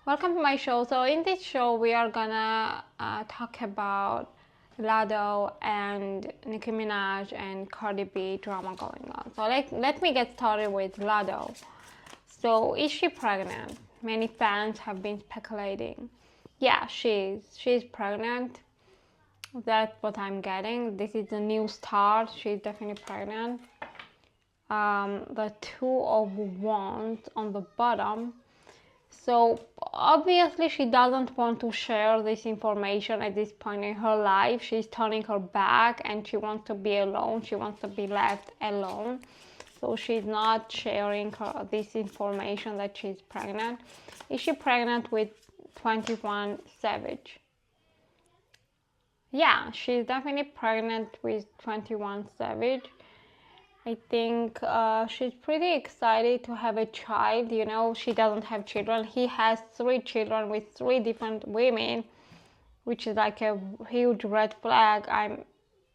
Welcome to my show. So in this show, we are gonna talk about Latto and Nicki Minaj and Cardi B drama going on. So let me get started with Latto. So is she pregnant? Many fans have been speculating. Yeah, she's pregnant. That's what I'm getting. This is a new start. She's definitely pregnant. The two of wands on the bottom. So obviously she doesn't want to share this information at this point in her life. She's turning her back and she wants to be alone. She wants to be left alone. So she's not sharing this information that she's pregnant. Is she pregnant with 21 Savage? Yeah, she's definitely pregnant with 21 Savage. I think she's pretty excited to have a child. You know, she doesn't have children. He has 3 children with 3 different women, which is like a huge red flag. I'm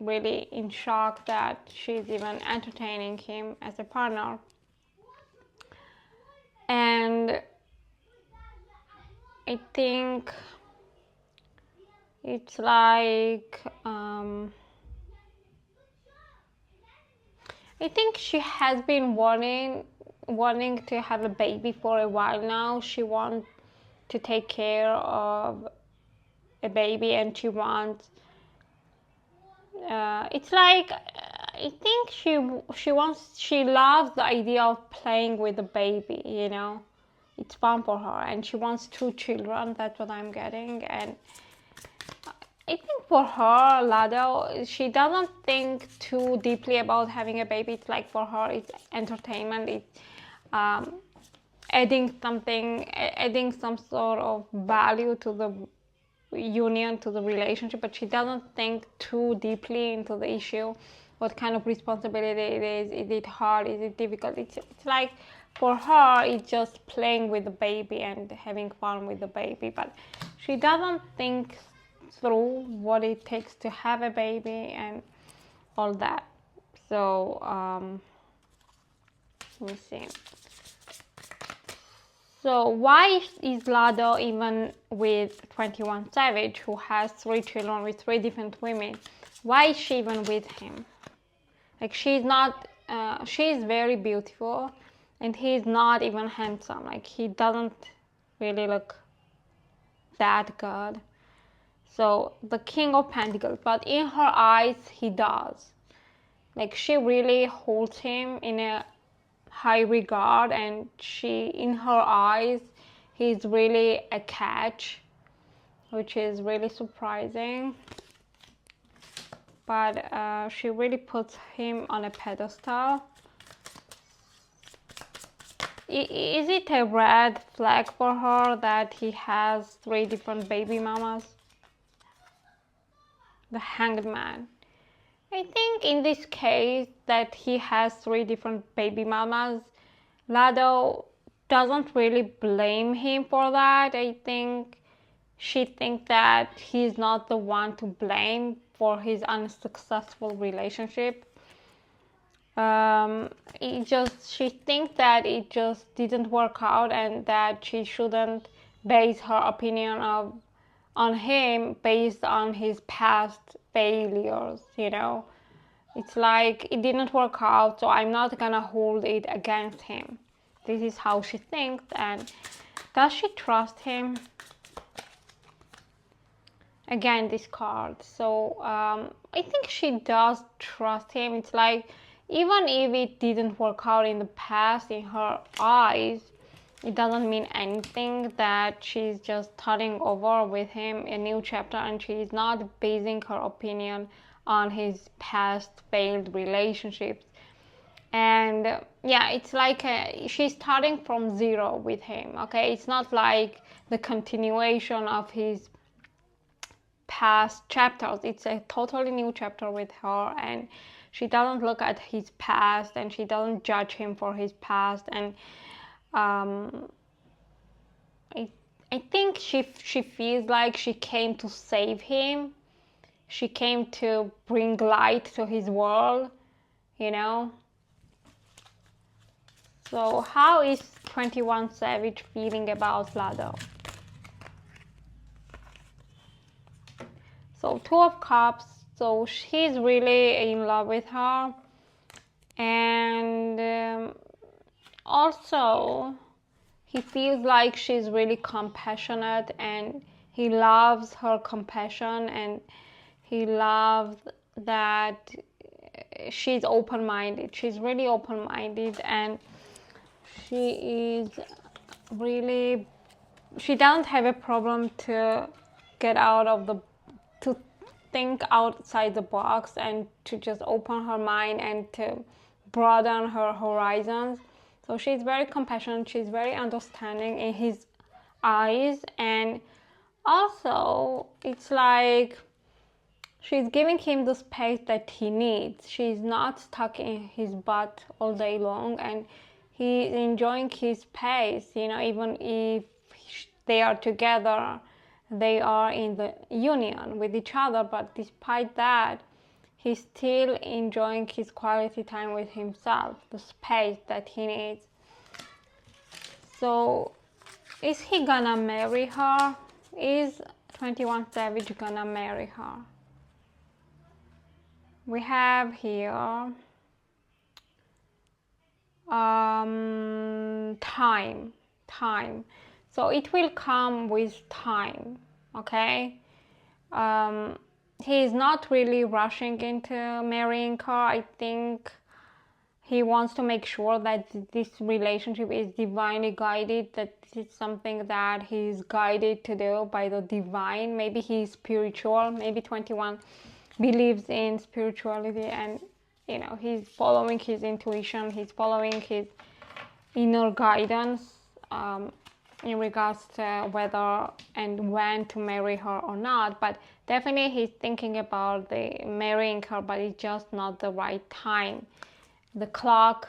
really in shock that she's even entertaining him as a partner. And I think it's like I think she has been wanting to have a baby for a while now. She wants to take care of a baby, and she wants. It's like I think she loves the idea of playing with the baby. You know, it's fun for her, and she wants 2 children. That's what I'm getting, and I think for her, Latto, she doesn't think too deeply about having a baby. It's like for her, it's entertainment. It's adding some sort of value to the union, to the relationship. But she doesn't think too deeply into the issue. What kind of responsibility it is? Is it hard? Is it difficult? It's like for her, it's just playing with the baby and having fun with the baby. But she doesn't think through what it takes to have a baby and all that. So let me see. So why is Latto even with 21 Savage, who has 3 children with 3 different women? Why is she even with him? Like, she's not she's very beautiful and he's not even handsome. Like, he doesn't really look that good. So the King of Pentacles, but in her eyes, he does. Like, she really holds him in a high regard, and in her eyes, he's really a catch, which is really surprising. But she really puts him on a pedestal. Is it a red flag for her that he has 3 different baby mamas? The Hanged Man. I think in this case that he has 3 different baby mamas, Latto doesn't really blame him for that. I think she thinks that he's not the one to blame for his unsuccessful relationship. She thinks that it just didn't work out and that she shouldn't base her opinion on him based on his past failures, you know. It's like, it didn't work out, so I'm not gonna hold it against him. This is how she thinks. And does she trust him? Again, this card. So I think she does trust him. It's like, even if it didn't work out in the past, in her eyes, it doesn't mean anything. That she's just starting over with him, a new chapter, and she's not basing her opinion on his past failed relationships. And yeah, it's like she's starting from 0 with him. Okay, it's not like the continuation of his past chapters. It's a totally new chapter with her, and she doesn't look at his past and she doesn't judge him for his past. And I think she feels like she came to save him. She came to bring light to his world, you know. So how is 21 Savage feeling about Latto? So Two of Cups, so she's really in love with her. And also he feels like she's really compassionate, and he loves her compassion, and he loves that she's open-minded. She's really open-minded, and she is really, she doesn't have a problem to get out of the, to think outside the box, and to just open her mind and to broaden her horizons. So she's very compassionate, she's very understanding in his eyes, and also it's like she's giving him the space that he needs. She's not stuck in his butt all day long, and he's enjoying his space, you know, even if they are together, they are in the union with each other, but despite that, he's still enjoying his quality time with himself, the space that he needs. So, is he gonna marry her? Is 21 Savage gonna marry her? We have here time. So it will come with time, okay? He is not really rushing into marrying her. I think he wants to make sure that this relationship is divinely guided, that this is something that he's guided to do by the divine. Maybe he's spiritual, maybe 21 believes in spirituality, and you know, he's following his intuition, he's following his inner guidance in regards to whether and when to marry her or not. But definitely he's thinking about the marrying her, but it's just not the right time. The clock,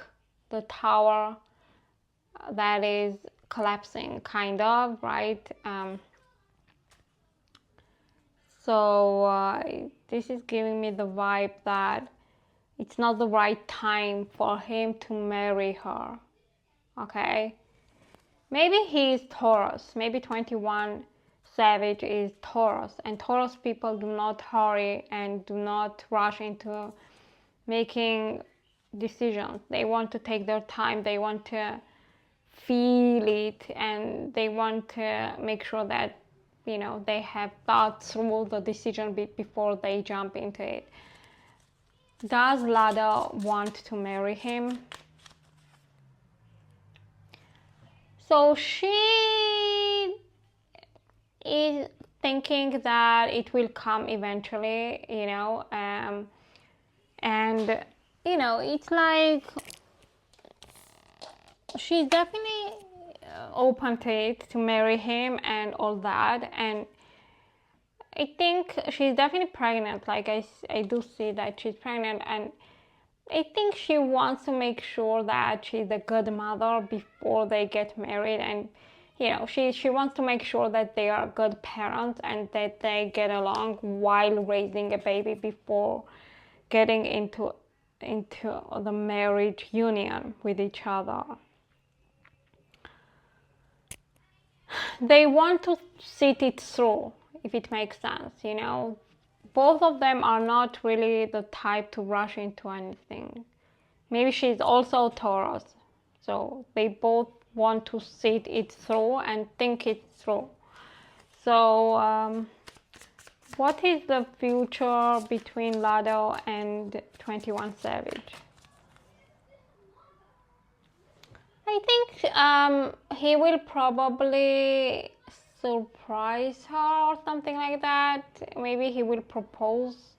the tower that is collapsing, kind of, right? So this is giving me the vibe that it's not the right time for him to marry her, okay? Maybe he is Taurus. Maybe 21 Savage is Taurus, and Taurus people do not hurry and do not rush into making decisions. They want to take their time, they want to feel it, and they want to make sure that, you know, they have thought through the decision before they jump into it. Does Latto want to marry him? So she is thinking that it will come eventually, you know, and you know, it's like she's definitely open to it, to marry him and all that. And I think she's definitely pregnant. Like I do see that she's pregnant, and I think she wants to make sure that she's a good mother before they get married, and you know, she wants to make sure that they are good parents and that they get along while raising a baby before getting into the marriage union with each other. They want to sit it through, if it makes sense, you know. Both of them are not really the type to rush into anything. Maybe she's also Taurus, so they both want to sit it through and think it through. So what is the future between Latto and 21 Savage? I think he will probably surprise her or something like that. Maybe he will propose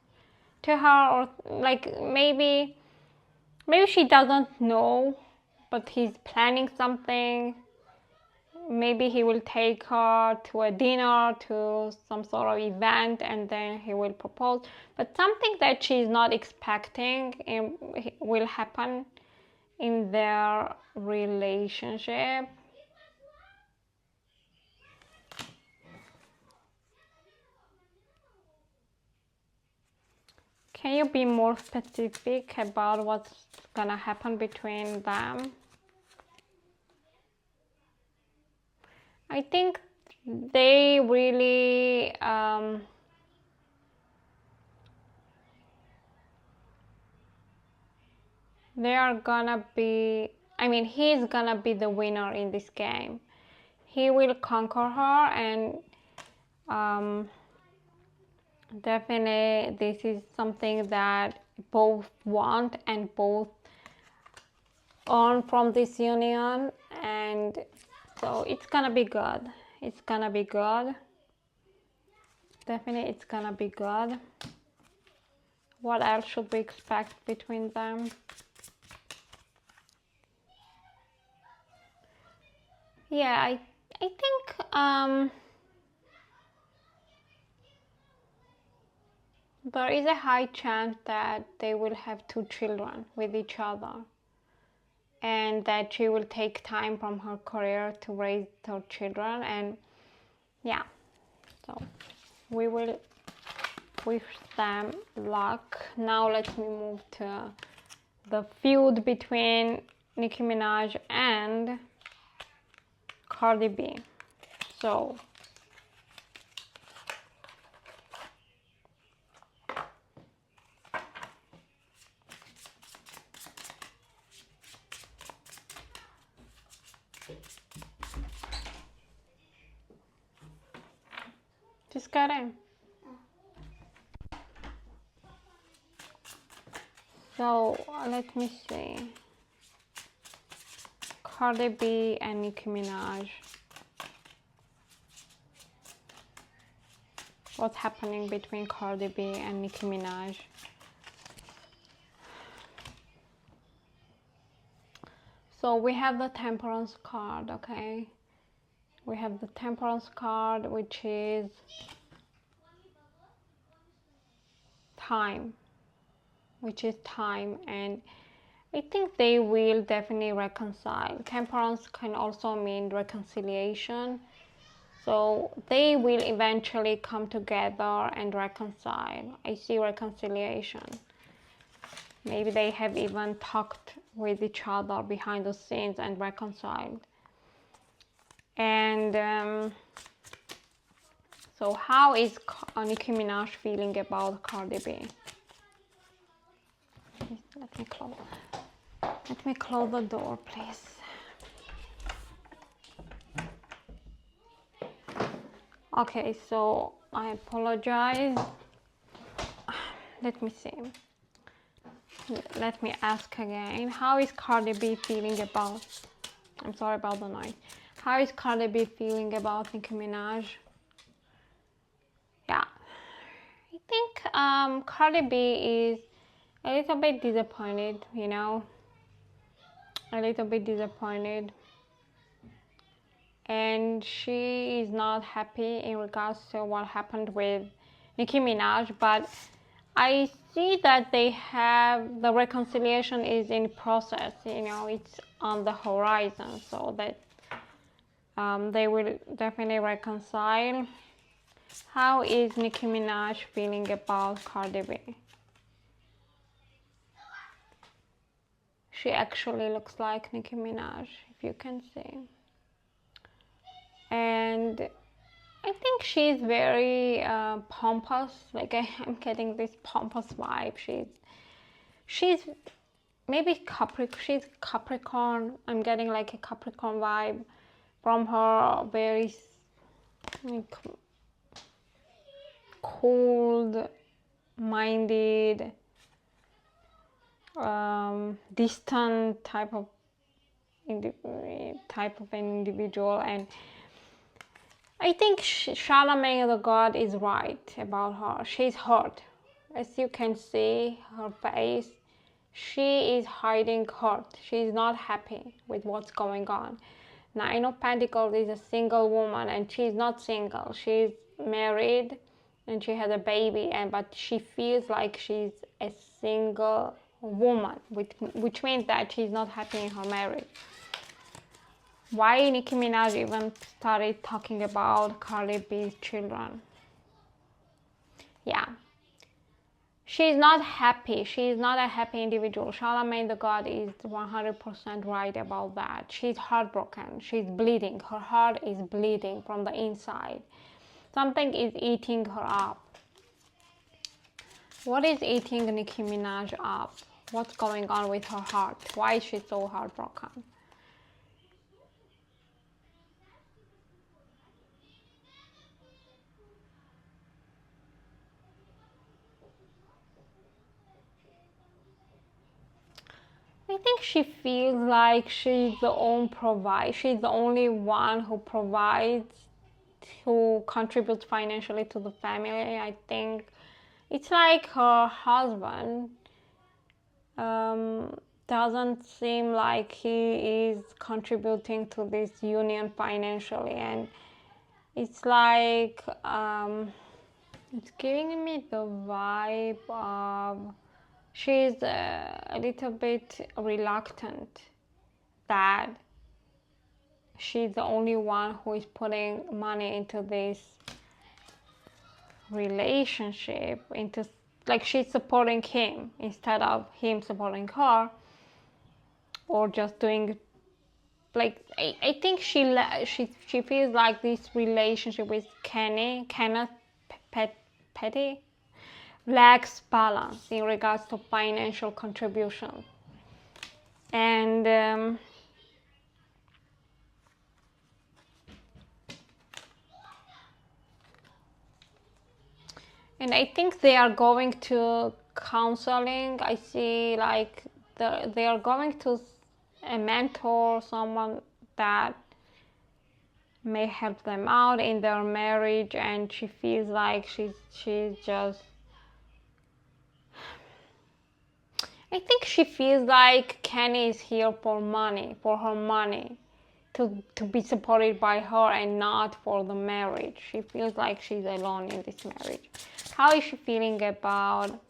to her, or like maybe she doesn't know, but he's planning something. Maybe he will take her to a dinner, to some sort of event, and then he will propose. But something that she's not expecting will happen in their relationship. Can you be more specific about what's gonna happen between them? I think they really they are gonna be, I mean, he's gonna be the winner in this game. He will conquer her, and definitely this is something that both want and both earn from this union, and so it's gonna be good. It's gonna be good. Definitely it's gonna be good. What else should we expect between them? Yeah, I think there is a high chance that they will have 2 children with each other, and that she will take time from her career to raise her children. And yeah, so we will wish them luck. Now let me move to the feud between Nicki Minaj and Cardi B. So just get in. So let me see. Cardi B and Nicki Minaj. What's happening between Cardi B and Nicki Minaj? So we have the Temperance card, okay? We have the Temperance card, which is time. And I think they will definitely reconcile. Temperance can also mean reconciliation. So they will eventually come together and reconcile. I see reconciliation. Maybe they have even talked with each other behind the scenes and reconciled. And so how is Nicki Minaj feeling about Cardi B? Let me close the door, please. Okay, so I apologize. Let me see. Let me ask again. How is Cardi B feeling about... I'm sorry about the noise. How is Cardi B feeling about Nicki Minaj? Yeah. I think Cardi B is a little bit disappointed, you know. A little bit disappointed. And she is not happy in regards to what happened with Nicki Minaj, but I see that they have, the reconciliation is in process, you know, it's on the horizon, so that they will definitely reconcile. How is Nicki Minaj feeling about Cardi B? She actually looks like Nicki Minaj, if you can see. And I think she's very pompous. Like I'm getting this pompous vibe. She's maybe she's Capricorn. I'm getting like a Capricorn vibe from her. Very like, cold-minded, distant type of an individual. And I think Charlamagne the God is right about her. She's hurt. As you can see, her face, she is hiding hurt. She's not happy with what's going on. Nine of Pentacles is a single woman, and she's not single. She's married and she has a baby, but she feels like she's a single woman, which means that she's not happy in her marriage. Why Nicki Minaj even started talking about Cardi B's children? Yeah. She's not happy. She's not a happy individual. Charlamagne the God is 100% right about that. She's heartbroken. She's bleeding. Her heart is bleeding from the inside. Something is eating her up. What is eating Nicki Minaj up? What's going on with her heart? Why is she so heartbroken? I think she feels like she's she's the only one who provides, who contributes financially to the family. I think it's like her husband doesn't seem like he is contributing to this union financially, and it's like it's giving me the vibe of she's a little bit reluctant that she's the only one who is putting money into this relationship, into like she's supporting him instead of him supporting her, or just doing like I think she feels like this relationship with Kenneth Petty lacks balance in regards to financial contribution. And I think they are going to counseling. I see like they are going to a mentor, someone that may help them out in their marriage, and she feels like she's just, I think she feels like Kenny is here for money, for her money, to be supported by her and not for the marriage. She feels like she's alone in this marriage. How is she feeling about,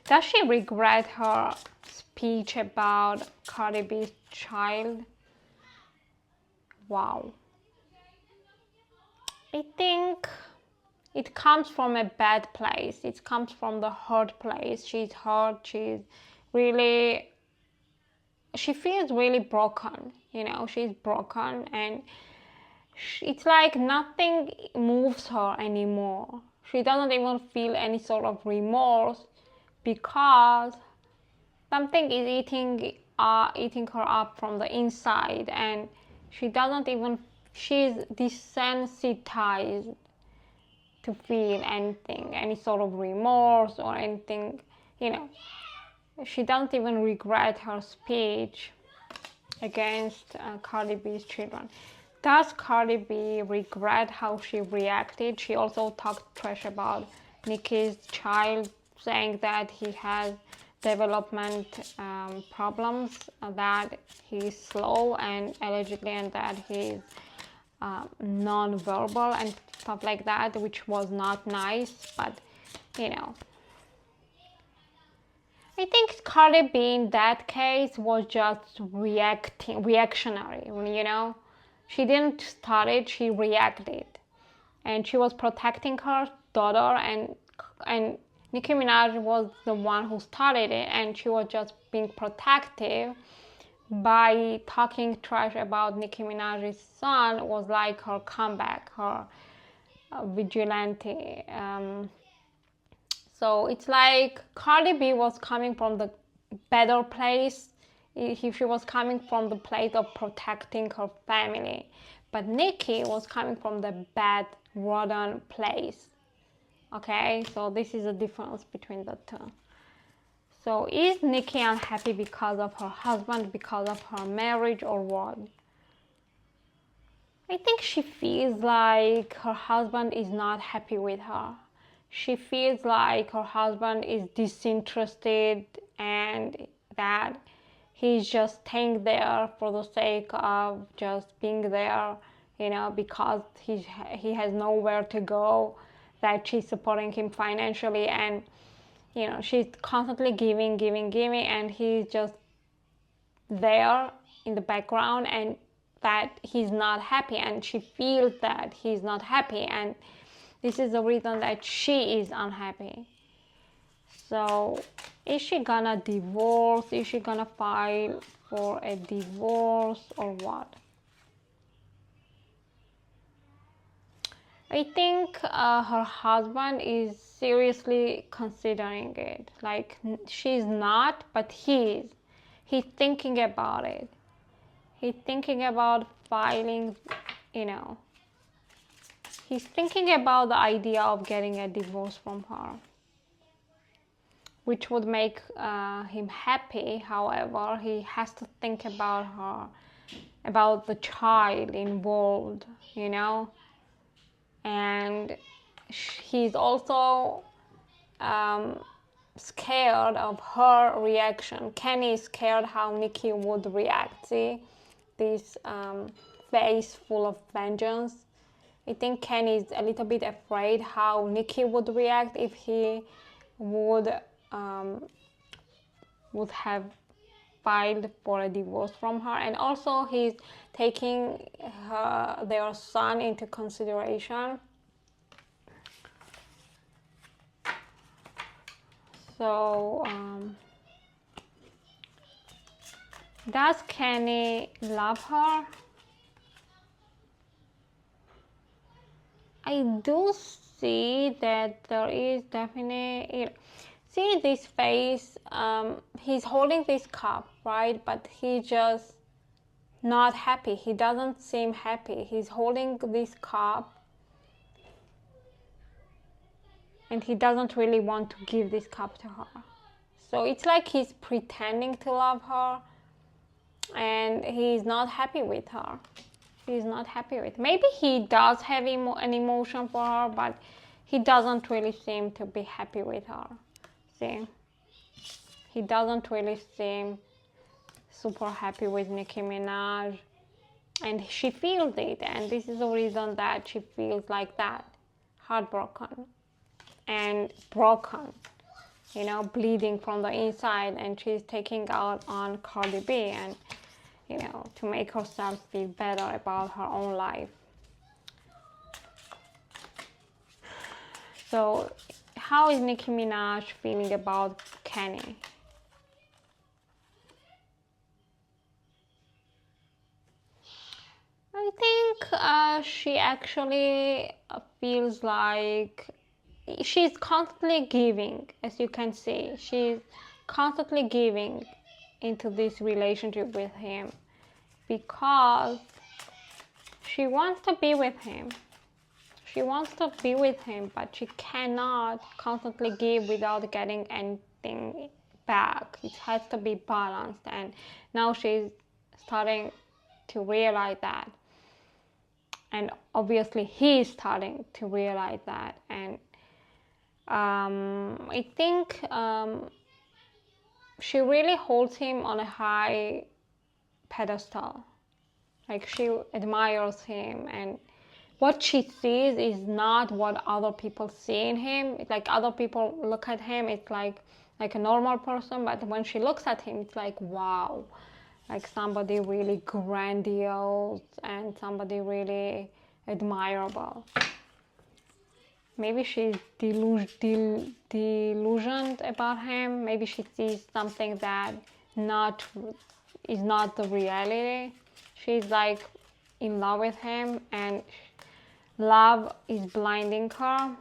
does she regret her speech about Cardi B's child? Wow. I think it comes from a bad place. It comes from the hurt place. She's hurt. She feels really broken. You know, she's broken, and it's like nothing moves her anymore. She doesn't even feel any sort of remorse because something is eating her up from the inside, and she's desensitized to feel anything, any sort of remorse or anything, you know. She doesn't even regret her speech against Cardi B's children. Does Cardi B regret how she reacted? She also talked trash about Nicki's child, saying that he has development problems, that he's slow and allegedly, and that he's non-verbal and stuff like that, which was not nice. But you know, I think Cardi B in that case was just reactionary. You know, she didn't start it; she reacted, and she was protecting her daughter, and Nicki Minaj was the one who started it, and she was just being protective by talking trash about Nicki Minaj's son. Was like her comeback, her vigilante. So it's like Cardi B was coming from the better place. She was coming from the place of protecting her family. But Nicki was coming from the bad, rotten place. Okay, so this is a difference between the two. So is Nicki unhappy because of her husband, because of her marriage, or what? I think she feels like her husband is not happy with her. She feels like her husband is disinterested, and that he's just staying there for the sake of just being there, you know, because he has nowhere to go, that she's supporting him financially, and you know, she's constantly giving, and he's just there in the background, and that he's not happy, and she feels that he's not happy, and this is the reason that she is unhappy. So is she gonna divorce? Is she gonna file for a divorce, or what? I think her husband is seriously considering it. Like, she's not, but he is. He's thinking about it. He's thinking about filing, you know. He's thinking about the idea of getting a divorce from her, which would make him happy. However, he has to think about her, about the child involved, you know. And he's also scared of her reaction. Kenny is scared how Nicki would react. See, this face full of vengeance. I think Kenny is a little bit afraid how Nicki would react if he would have filed for a divorce from her. And also he's taking their son into consideration. So does Kenny love her? I do see that there is definitely, see this face, he's holding this cup, right? But he just not happy. He doesn't seem happy. He's holding this cup and he doesn't really want to give this cup to her. So it's like he's pretending to love her and he's not happy with her. He's not happy with. Maybe he does have an emotion for her, but he doesn't really seem to be happy with her. See? He doesn't really seem super happy with Nicki Minaj. And she feels it, and this is the reason that she feels like that. Heartbroken and broken, you know, bleeding from the inside, and she's taking out on Cardi B and, you know, to make herself feel better about her own life. So how is Nicki Minaj feeling about Kenny? I think she actually feels like she's constantly giving, as you can see. She's constantly giving into this relationship with him because she wants to be with him. She wants to be with him, but she cannot constantly give without getting anything back. It has to be balanced, and now she's starting to realize that. And obviously he's starting to realize that. And I think she really holds him on a high pedestal. Like, she admires him, and what she sees is not what other people see in him. It's like other people look at him, it's like a normal person, but when she looks at him, it's like, wow, like somebody really grandiose and somebody really admirable. Maybe she's delusioned about him. Maybe she sees something that is not the reality. She's like in love with him, and love is blinding her.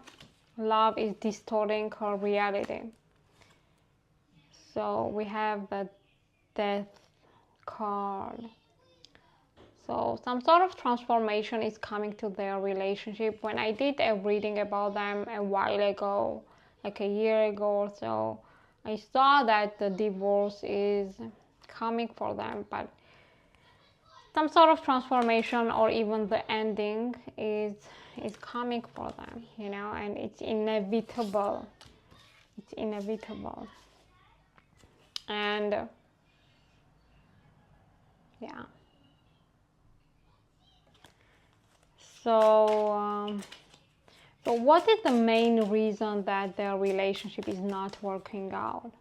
Love is distorting her reality. So we have the Death card. So some sort of transformation is coming to their relationship. When I did a reading about them a while ago, like a year ago or so, I saw that the divorce is coming for them, but some sort of transformation or even the ending is coming for them, you know, and it's inevitable. It's inevitable. And yeah. So what is the main reason that their relationship is not working out?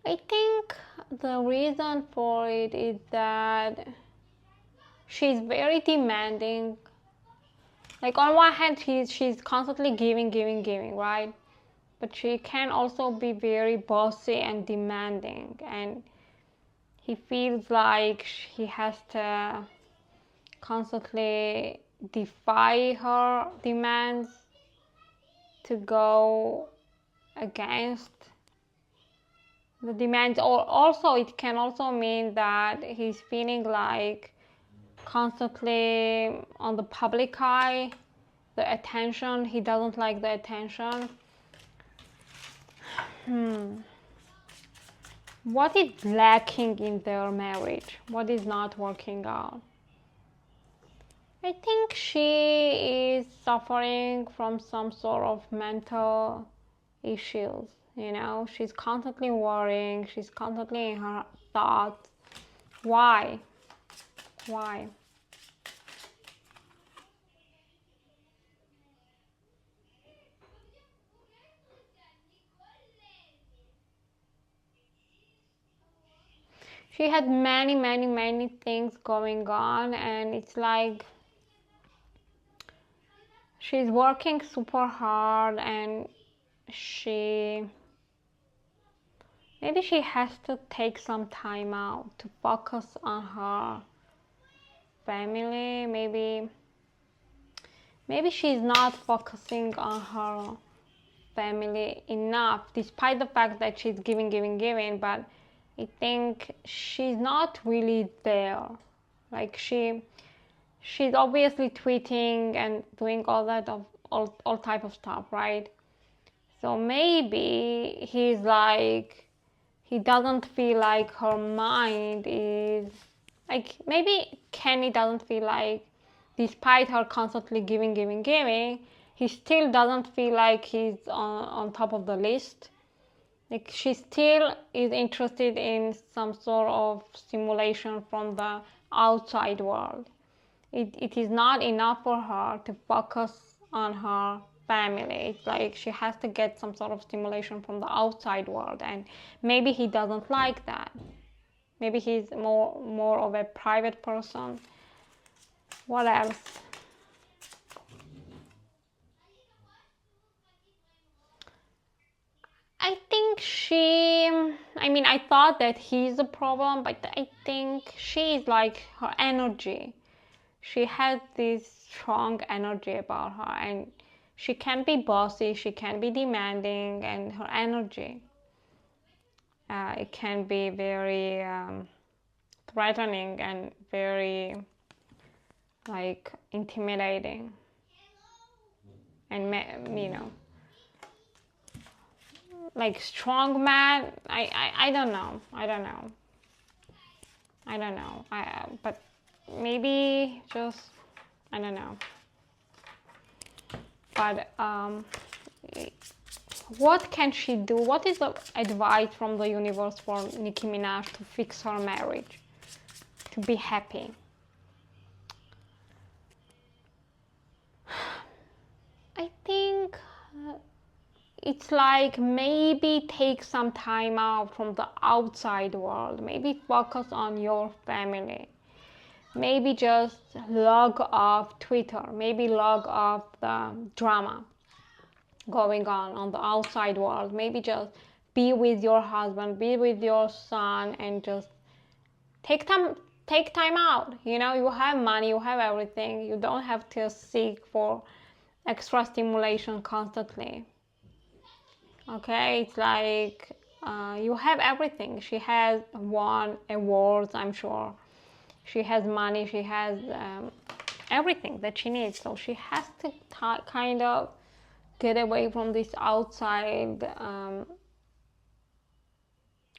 I think the reason for it is that she's very demanding. Like, on one hand, she's constantly giving, right? But she can also be very bossy and demanding, and he feels like he has to constantly defy her demands, to go against the demands. Or also it can also mean that he's feeling like constantly on the public eye, the attention. He doesn't like the attention. What is lacking in their marriage? What is not working out? I think she is suffering from some sort of mental issues. You know, she's constantly worrying, she's constantly in her thoughts. Why? Why? She had many things going on, and it's like she's working super hard, and maybe she has to take some time out to focus on her family. Maybe she's not focusing on her family enough, despite the fact that she's giving, but I think she's not really there. Like she's obviously tweeting and doing all that of all type of stuff, right? So maybe he doesn't feel like her mind is like, maybe Kenny doesn't feel like, despite her constantly giving, he still doesn't feel like he's on top of the list. Like she still is interested in some sort of stimulation from the outside world. It is not enough for her to focus on her family. It's like she has to get some sort of stimulation from the outside world, and maybe he doesn't like that. Maybe he's more of a private person. What else? I think I thought that he's a problem, but I think she's like her energy. She has this strong energy about her, and she can be bossy, she can be demanding, and her energy, it can be very threatening and very like intimidating, and like strong man. I don't know. But maybe just, I don't know. But what can she do? What is the advice from the universe for Nicki Minaj to fix her marriage, to be happy? I think it's like, maybe take some time out from the outside world. Maybe focus on your family. Maybe just log off Twitter. Maybe log off the drama going on the outside world. Maybe just be with your husband, be with your son, and just take time out. You know, you have money, you have everything. You don't have to seek for extra stimulation constantly. Okay, it's like you have everything. She has won awards, I'm sure. She has money, she has everything that she needs. So she has to kind of get away from this outside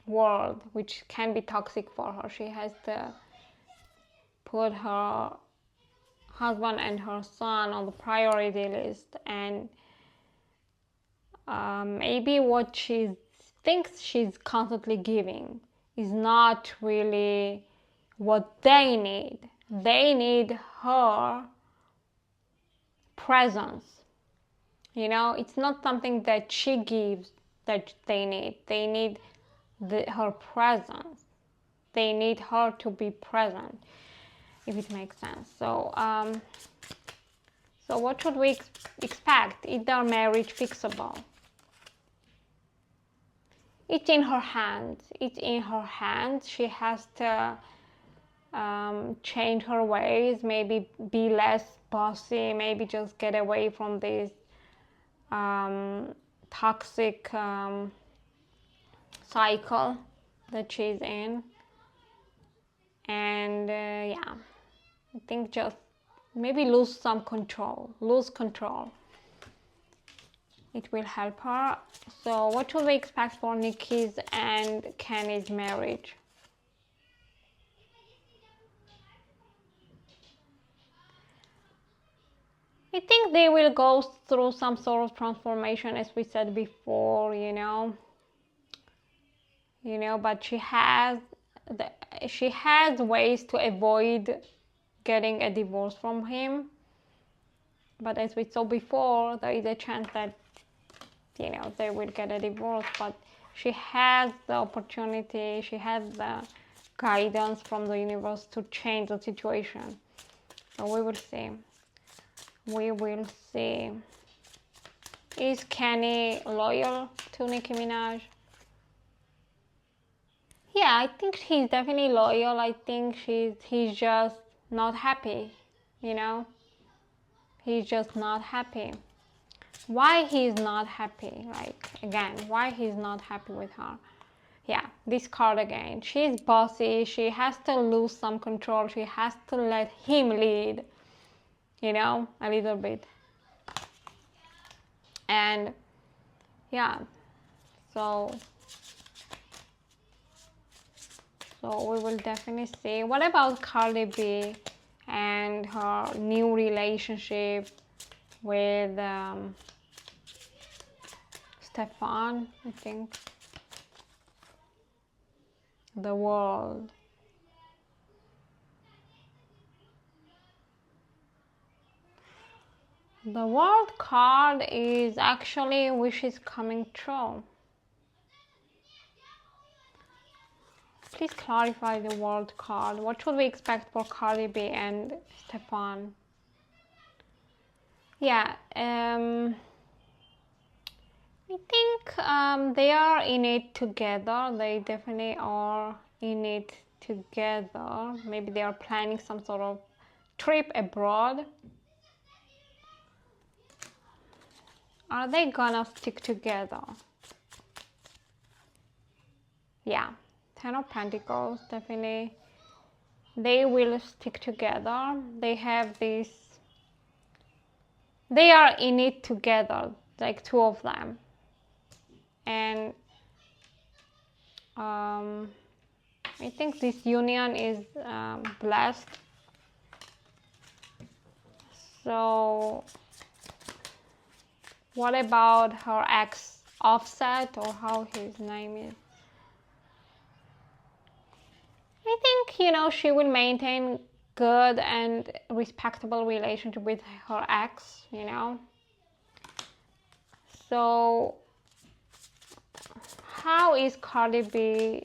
world, which can be toxic for her. She has to put her husband and her son on the priority list, and maybe what she thinks she's constantly giving is not really what they need. They need her presence. You know, it's not something that she gives that they need. They need her presence. They need her to be present, if it makes sense. So what should we expect? Is their marriage fixable? It's in her hands. It's in her hands. She has to change her ways, maybe be less bossy, maybe just get away from this toxic cycle that she's in. And yeah, I think just maybe lose control. It will help her. So what should we expect for Nicki's and Kenny's marriage? I think they will go through some sort of transformation, as we said before, but she has ways to avoid getting a divorce from him. But as we saw before, there is a chance that they will get a divorce, but she has the opportunity, she has the guidance from the universe to change the situation. So we will see. Is Kenny loyal to Nicki Minaj? Yeah, I think he's definitely loyal. I think he's just not happy, He's just not happy. Why he's not happy? Why he's not happy with her? Yeah, this card again. She's bossy. She has to lose some control. She has to let him lead, a little bit. And yeah, so we will definitely see. What about Cardi B and her new relationship with Stefon, I think? The world. The world card is actually wishes coming true. Please clarify the world card. What should we expect for Cardi B and Stefon? Yeah, I think they are in it together. They definitely are in it together. Maybe they are planning some sort of trip abroad. Are they gonna stick together? Yeah, Ten of Pentacles, definitely. They will stick together. They have this. They are in it together, like two of them. And I think this union is blessed. So what about her ex Offset, or how his name is? I think, she will maintain good and respectable relationship with her ex, So how is Cardi B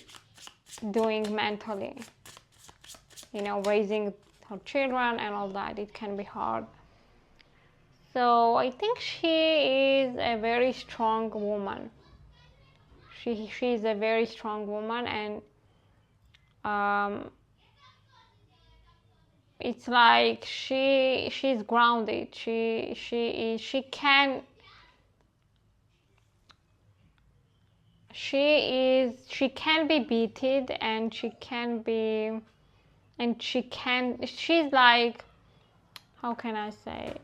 doing mentally? Raising her children and all that, it can be hard. So I think she is a very strong woman. She is a very strong woman, and it's like she's grounded. She can be beaten, and she's like, how can I say,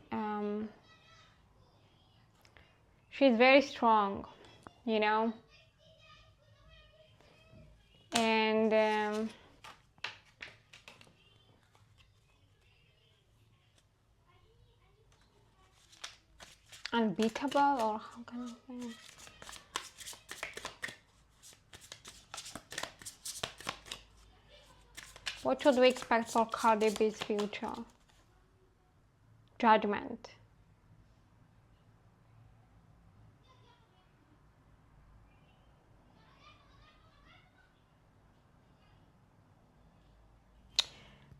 she's very strong, and unbeatable, or how can I say? What should we expect for Cardi B's future? Judgment.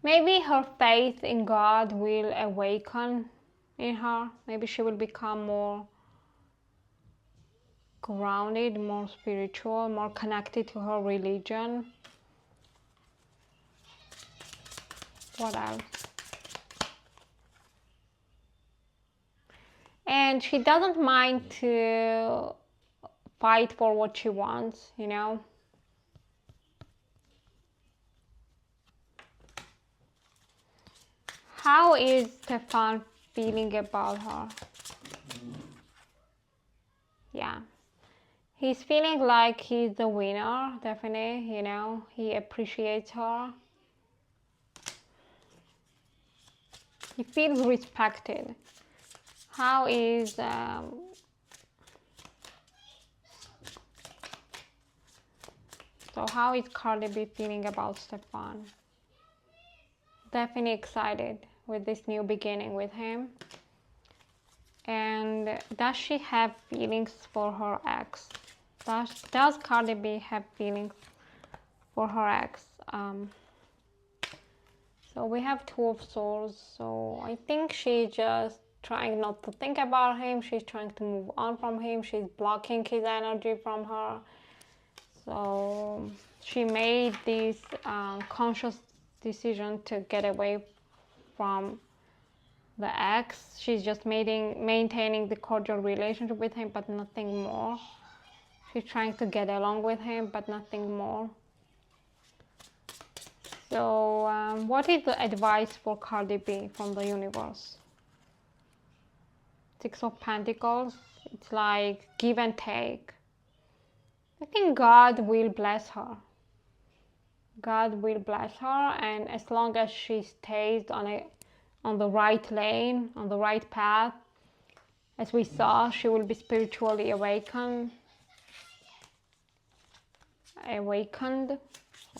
Maybe her faith in God will awaken in her. Maybe she will become more grounded, more spiritual, more connected to her religion. What else? And she doesn't mind to fight for what she wants, you know. How is Stefon feeling about her? Yeah. He's feeling like he's the winner, definitely, you know. He appreciates her. He feels respected. How is so how is Cardi B feeling about Stefon? Definitely excited with this new beginning with him. And does she have feelings for her ex? Does Cardi B have feelings for her ex? So we have Two of Swords. So I think she's just trying not to think about him. She's trying to move on from him. She's blocking his energy from her. So she made this conscious decision to get away from the ex. She's just maintaining the cordial relationship with him, but nothing more. She's trying to get along with him, but nothing more. So what is the advice for Cardi B from the universe? Six of Pentacles. It's like give and take. I think God will bless her. God will bless her, and as long as she stays on the right lane, on the right path, as we saw, she will be spiritually awakened.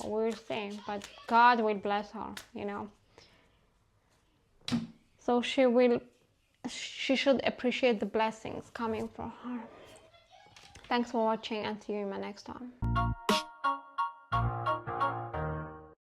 We'll see, but God will bless her, you know. So she should appreciate the blessings coming from her. Thanks for watching, and see you in my next one.